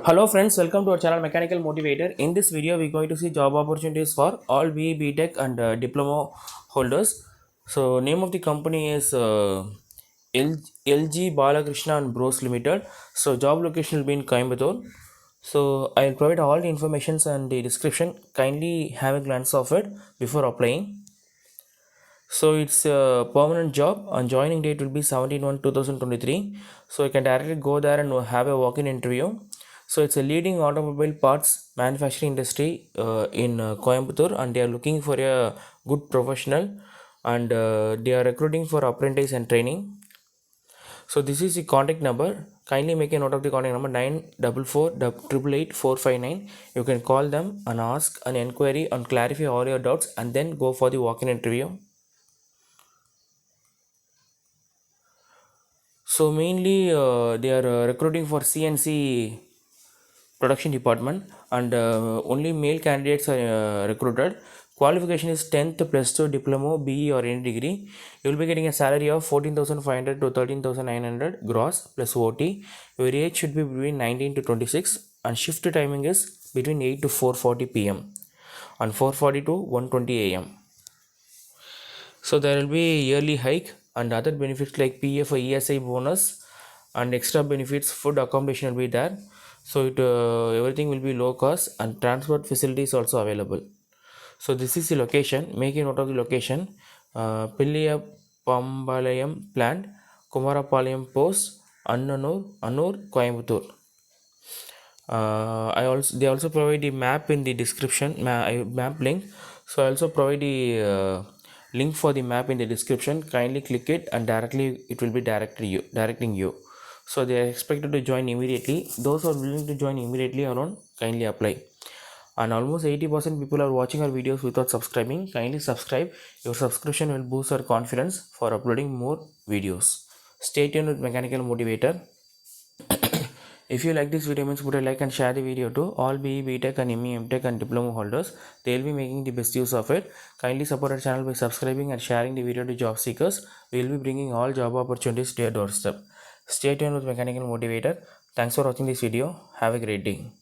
Hello friends, welcome to our channel Mechanical Motivator. In this video, we're going to see job opportunities for all BE, Tech and Diploma holders. So name of the company is L.G.Balakrishnan and Bros Limited. So job location will be in Coimbatore. So I'll provide all the informations and the description. Kindly have a glance of it before applying. So it's a permanent job and joining date will be 17/1/2023. So you can directly go there and have a walk-in interview. So it's a leading automobile parts manufacturing industry in Coimbatore, and they are looking for a good professional, and they are recruiting for apprentice and training. So this is the contact number. Kindly make a note of the contact number 944 You can call them and ask an inquiry and clarify all your doubts, and then go for the walk-in interview. So mainly they are recruiting for CNC production department, and only male candidates are recruited. Qualification is 10th plus 2 diploma, BE or any degree. You will be getting a salary of 14,500 to 13,900 gross plus OT. Your age should be between 19 to 26, and shift timing is between 8 to 4:40 p.m. and 4:40 to 1:20 a.m. So there will be a yearly hike and other benefits like PF or ESI bonus and extra benefits, food accommodation will be there. So everything will be low cost and transport facilities also available. So this is the location. Make a note of the location. Pilliya Pambalayam plant, Kumarapalayam post, Annur, Coimbatore. They also provide the map in the description, map link. So I also provide the link for the map in the description. Kindly click it and directly it will be directing you. So they are expected to join immediately. Those who are willing to join immediately alone, kindly apply. And almost 80% people are watching our videos without subscribing. Kindly subscribe. Your subscription will boost our confidence for uploading more videos. Stay tuned with Mechanical Motivator. If you like this video, means put a like and share the video to all BE, BTech and ME, MTech and diploma holders. They will be making the best use of it. Kindly support our channel by subscribing and sharing the video to job seekers. We will be bringing all job opportunities to your doorstep. Stay tuned with Mechanical Motivator. Thanks for watching this video. Have a great day.